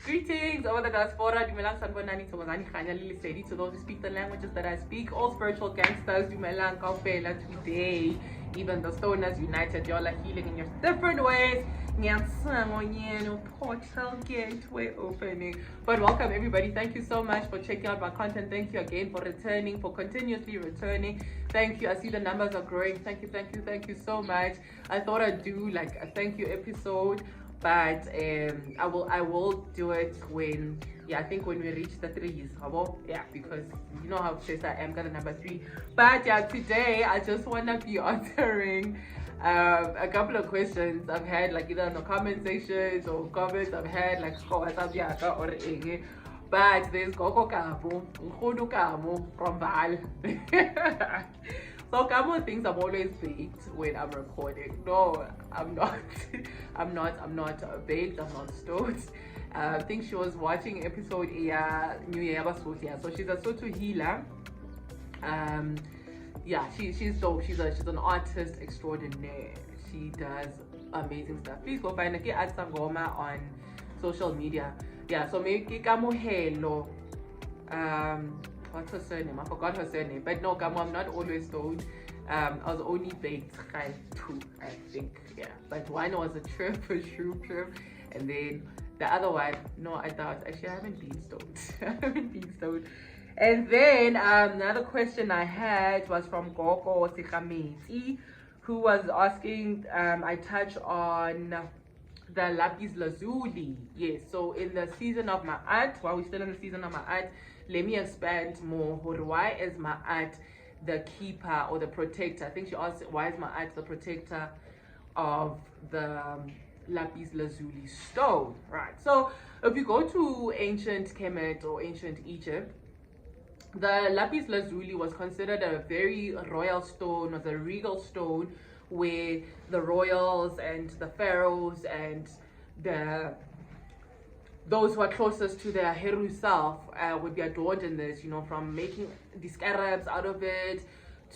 Greetings over the diaspora. Dumelang sanibonani Thokozane khanya lilisedi to those who speak the languages that I speak. All spiritual gangsters, dumelang kaofela today. Even the stoners united, y'all are healing in your different ways. Portal gateway opening. But welcome everybody. Thank you so much for checking out my content. Thank you again for returning, for continuously returning. Thank you. I see the numbers are growing. Thank you so much. I thought I'd do like a thank you episode, but I will do it when, I think when we reach the 3s. Because you know how obsessed I am, got a number 3. But today I just want to be answering a couple of questions I've had, like either in the comment sections or comments I've had, like WhatsApp or enge. But there's Gogo Kamo, Nkodu Kamo from Val. So Kamo thinks I'm always baked when I'm recording. No, I'm not. I'm not baked. I'm not stoned. I think she was watching episode New Year, so she's a Soto healer. She's dope. She's an artist extraordinaire. She does amazing stuff. Please go find her at Sangoma on social media. So maybe Kamo Hello. What's her surname? I forgot her surname. But no, Kamo, I'm not always stoned. I was only baked 2, I think. But one was a trip, a shroom trip, and then the other one, no, I thought actually I haven't been stoned. And then another question I had was from Gogo Sikhameti, who was asking, I touch on the Lapis Lazuli. Yes, so in the season of maat, while we're still in the season of maat, let me expand more. Why is maat the keeper or the protector? I think she asked, why is maat the protector of the Lapis Lazuli stone? Right, so if you go to ancient Kemet or ancient Egypt, the Lapis Lazuli was considered a very royal stone, was a regal stone where the royals and the pharaohs and those who are closest to their Heru self would be adorned in this, from making the scarabs out of it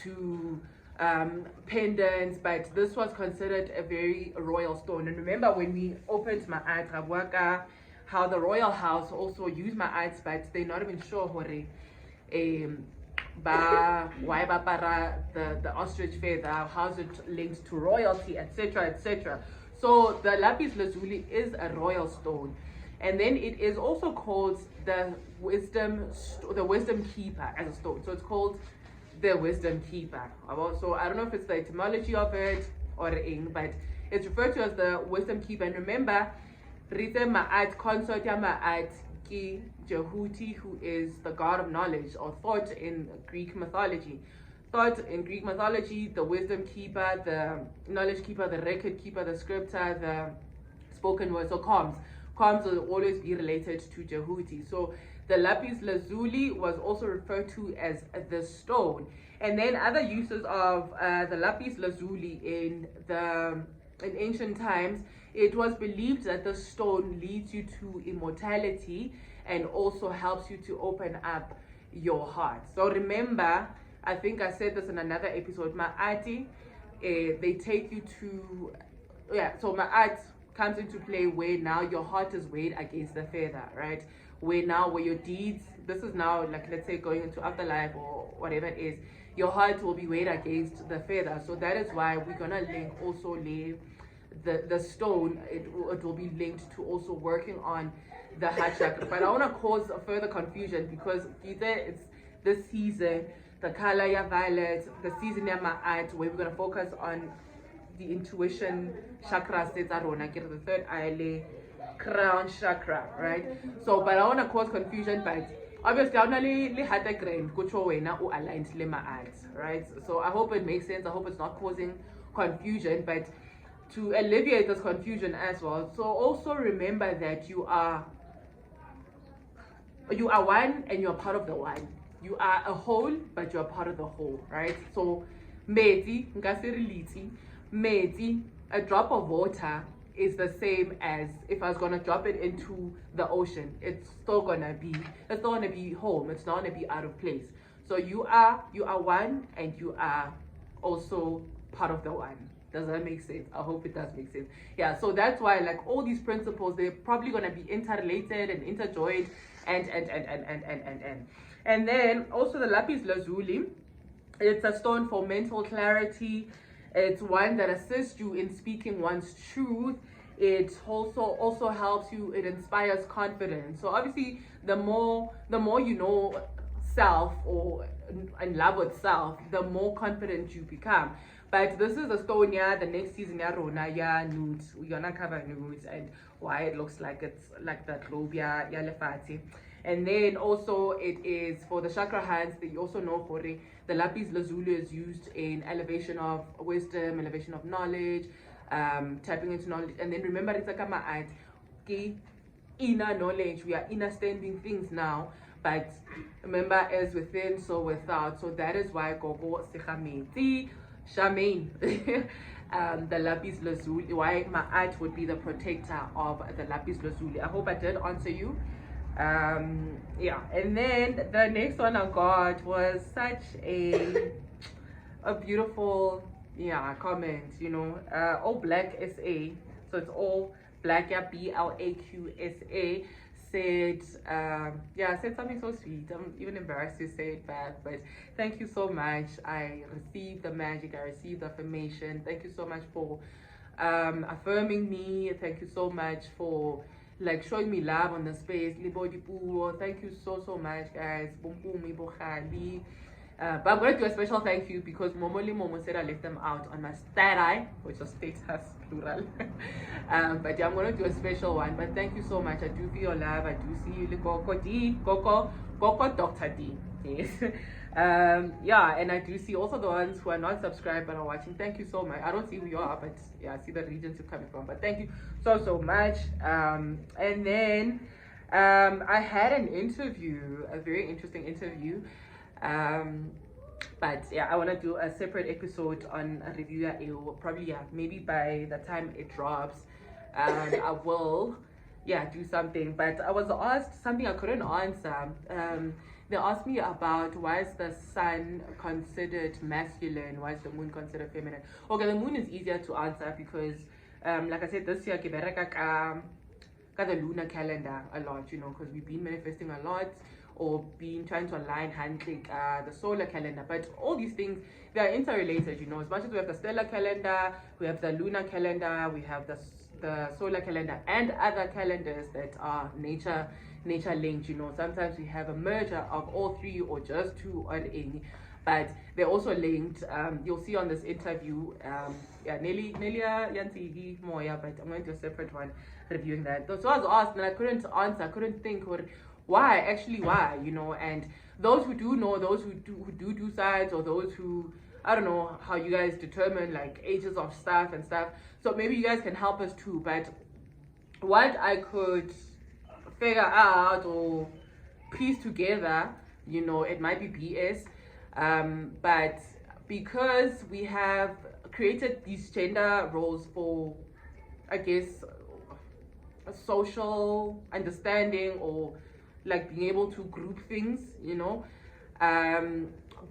to pendants. But this was considered a very royal stone. And remember, when we opened Ma'at Rabwaka, how the royal house also used Ma'at, but they're not even sure why the ostrich feather, how's it linked to royalty, etc. So the Lapis Lazuli is a royal stone, and then it is also called the wisdom keeper as a stone. So it's called the wisdom keeper. So I don't know if it's the etymology of it or but it's referred to as the wisdom keeper. And remember, Rite Ma'at, consort ya Ma'at, Jehuti, who is the god of knowledge or thought in Greek mythology. The wisdom keeper, the knowledge keeper, the record keeper, the scriptor, the spoken word. So comms will always be related to Jehuti. So the Lapis Lazuli was also referred to as the stone. And then other uses of the Lapis Lazuli in ancient times, it was believed that the stone leads you to immortality and also helps you to open up your heart. So remember, I think I said this in another episode, Ma'ati, they take you to, so Ma'at comes into play where now your heart is weighed against the feather, right? Where your deeds, this is now like, let's say going into afterlife or whatever it is, your heart will be weighed against the feather. So that is why we're gonna link also the stone, it will be linked to also working on the heart chakra. But I want to cause a further confusion because it's this season, the color ya violet, the season ya ma'at, where we're going to focus on the intuition chakra, the third eye, crown chakra, right? So, but I want to cause confusion, but obviously I only had a grain, aligned le ma'at, right? So I hope it makes sense. I hope it's not causing confusion, but to alleviate this confusion as well. So also remember that you are one and you're part of the one. You are a whole, but you're part of the whole, right? So meti, a drop of water is the same as if I was gonna drop it into the ocean. It's still gonna be home. It's not gonna be out of place. So you are one and you are also part of the one. Does that make sense? I hope it does make sense. Yeah, so that's why like all these principles, they're probably gonna be interrelated and interjoined and then also the lapis lazuli, it's a stone for mental clarity. It's one that assists you in speaking one's truth. It also helps you, it inspires confidence. So obviously the more you know self or in love with self, the more confident you become. But this is a stone, yeah, the next season, yeah, Rona, yeah, nudes. We're gonna cover nudes and why it looks like it's like that globe, yeah, yeah, lefati. And then also it is for the chakra hands. They also know for the lapis lazuli is used in elevation of wisdom, elevation of knowledge, tapping into knowledge. And then remember, it's like maat, okay, inner knowledge. We are understanding things now. But remember, as within, so without. So that is why Gogo Sikhameti Shamain, the lapis lazuli, why maat would be the protector of the lapis lazuli. I hope I did answer you. Yeah, and then the next one I got was such a beautiful, yeah, comment, you know, all black SA, so it's all black, yeah, BLAQSA, said, yeah, said something so sweet. I'm even embarrassed to say it back, but thank you so much. I received the magic, I received the affirmation. Thank you so much for affirming me. Thank you so much for like showing me love on the space. Thank you so much, guys. But I'm going to do a special thank you because Momo said I left them out on my status, which is status plural. But yeah, I'm going to do a special one. But thank you so much. I do feel your love. I do see you, Coco Dr. D. Yes. Yeah, and I do see also the ones who are not subscribed but are watching. Thank you so much. I don't see who you are, but yeah, I see the regions you're coming from. But thank you so much. And then I had an interview, a very interesting interview. But yeah, I want to do a separate episode on a review. Probably, yeah, maybe by the time it drops, I will, yeah, do something. But I was asked something I couldn't answer. They asked me about why is the sun considered masculine, why is the moon considered feminine. Okay, the moon is easier to answer because like I said, this year got the lunar calendar a lot, you know, because we've been manifesting a lot or been trying to align the solar calendar. But all these things, they are interrelated, you know. As much as we have the stellar calendar, we have the lunar calendar, we have the solar calendar and other calendars that are nature linked, you know. Sometimes we have a merger of all three or just two on any, but they're also linked. You'll see on this interview, yeah, Nelly Yanti Moya, but I'm going to do a separate one reviewing that. So I was asked and I couldn't answer, I couldn't think why, you know. And those who do know, those who do signs, or those who, I don't know how you guys determine like ages of stuff and stuff, so maybe you guys can help us too. But what I could figure out or piece together, you know, it might be BS, but because we have created these gender roles for, I guess, a social understanding or like being able to group things, you know,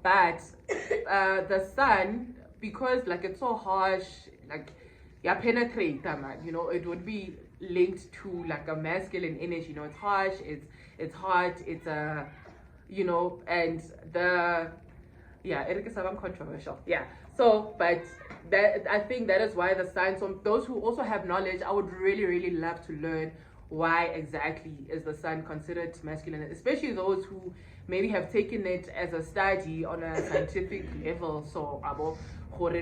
but the sun, because like it's so harsh, like yeah, penetrate man, you know, it would be linked to like a masculine energy, you know. It's harsh, it's hot, it's you know, and the, yeah, it is something controversial, yeah. So but that, I think that is why the sign, so those who also have knowledge, I would really love to learn why exactly is the sun considered masculine, especially those who maybe have taken it as a study on a scientific level. So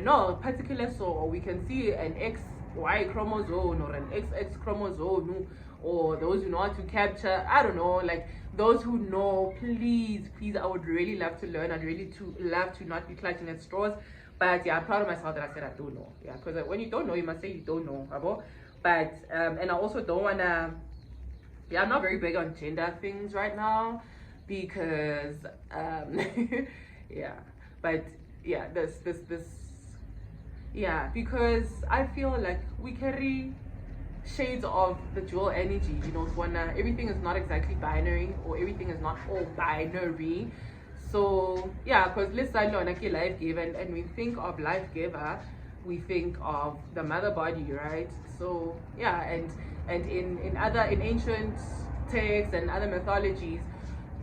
no particular, so we can see an XY chromosome or an XX chromosome, or those who know how to capture, I don't know, like those who know, please, I would really love to learn. I'd really love to not be clutching at straws. But yeah, I'm proud of myself that I said I don't know. Yeah, because when you don't know, you must say you don't know. But and I also don't wanna, yeah, I'm not very big on gender things right now because yeah, but yeah, this yeah, because I feel like we carry shades of the dual energy, you know. Everything is not exactly binary, or everything is not all binary. So yeah, because let's say like life giver, and we think of life giver, we think of the mother body, right? So yeah, and in ancient texts and other mythologies,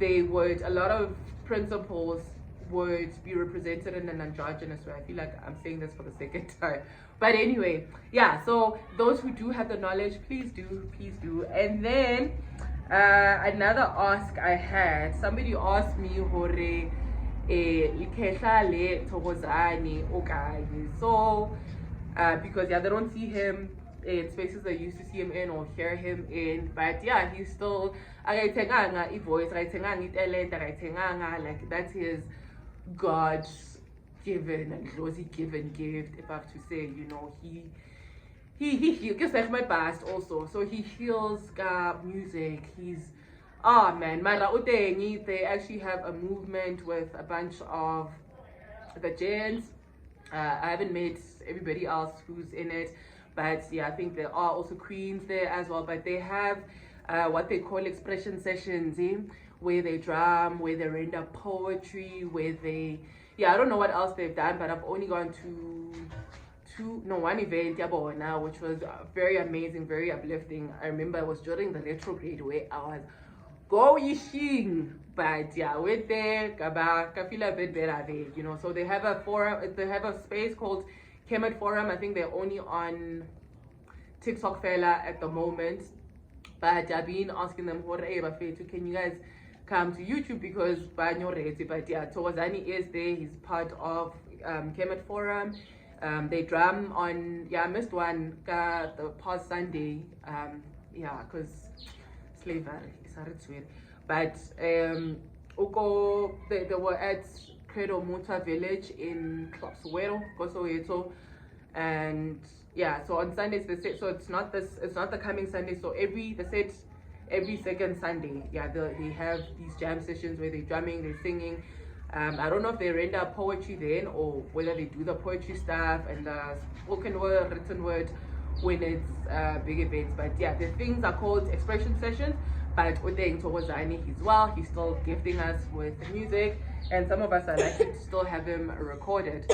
a lot of principles would be represented in an androgynous way. I feel like I'm saying this for the second time, but anyway, yeah. So those who do have the knowledge, please do. And then another ask I had, somebody asked me hore Thokozane, okay. So because they don't see him in spaces they used to see him in or hear him in, but yeah, he's still voice, like that's his God's given and Rosie given gift, if I have to say. He gets like my past also, so he heals music. He's man, Mara Utengi, they actually have a movement with a bunch of the gents. I haven't met everybody else who's in it, but yeah, I think there are also queens there as well. But they have what they call expression sessions, where they drum, where they render poetry, where they, I don't know what else they've done, but I've only gone to one event now, which was very amazing, very uplifting. I remember it was during the retrograde where I was going, but yeah, with there, I feel a bit better there, So they have a forum, they have a space called Kemet Forum. I think they're only on TikTok fella at the moment, but I've been asking them, can you guys come to YouTube, because but yeah, Thokozane is there. He's part of Kemet Forum. They drum on, I missed one the past Sunday, because slavery, it's weird. But they were at Credo Muta village in Soweto, and yeah, so on Sundays they said, so it's not the coming Sunday, so every second Sunday, they have these jam sessions where they're drumming, they're singing. I don't know if they render poetry then, or whether they do the poetry stuff and the spoken word, written word when it's big events. But yeah, the things are called expression sessions. But Odeng Thokozane, he's still gifting us with music, and some of us are lucky to still have him recorded.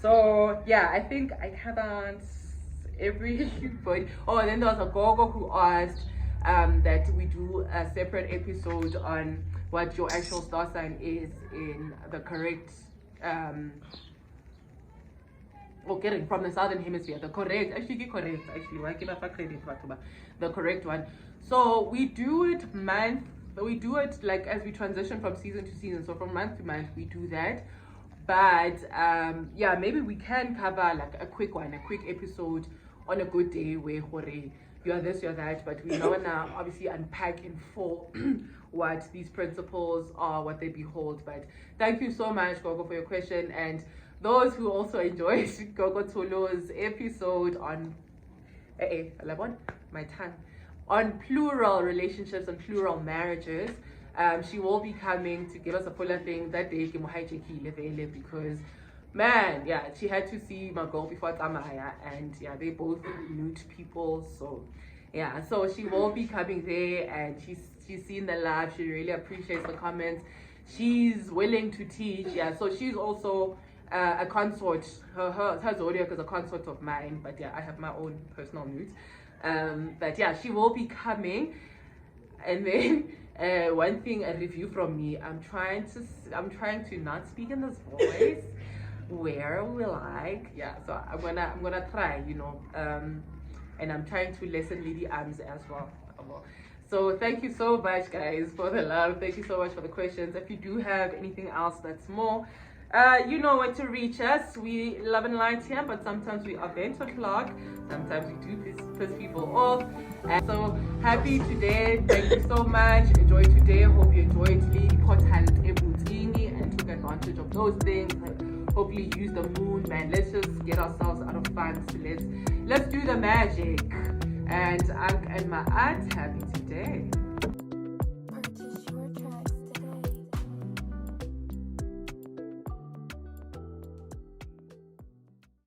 So yeah, I think I haven't everybody. Oh, and then there was a gogo who asked that we do a separate episode on what your actual star sign is in the correct getting from the southern hemisphere, the correct one. So we do it like as we transition from season to season, so from month to month we do that. But yeah, maybe we can cover like a quick episode on a good day where you are this, you are that, but we want to obviously unpack in full what these principles are, what they behold. But thank you so much, Gogo, for your question, and those who also enjoyed Gogo Tolo's episode on my tongue, on plural relationships and plural marriages. She will be coming to give us a fuller thing that day, because man, yeah, she had to see my girl before Tamaya, and yeah, they both nude people, so yeah, so she will be coming there, and she's seen the love. She really appreciates the comments. She's willing to teach, yeah, so she's also a consort. Her zodiac is a consort of mine, but yeah, I have my own personal nudes. But yeah, she will be coming. And then one thing, a review from me, I'm trying to not speak in this voice. Where will I? Yeah, so I'm gonna try, and I'm trying to lessen lady arms as well. So thank you so much, guys, for the love. Thank you so much for the questions. If you do have anything else that's more, you know where to reach us. We love and light here, but sometimes we are bent to clock. Sometimes we do piss people off. And so happy today. Thank you so much. Enjoy today. Hope you enjoyed Lady Potal Ebutini and took advantage of those things. Hopefully use the moon, man. Let's just get ourselves out of fun. So let's do the magic. And I'm and my aunt happy today.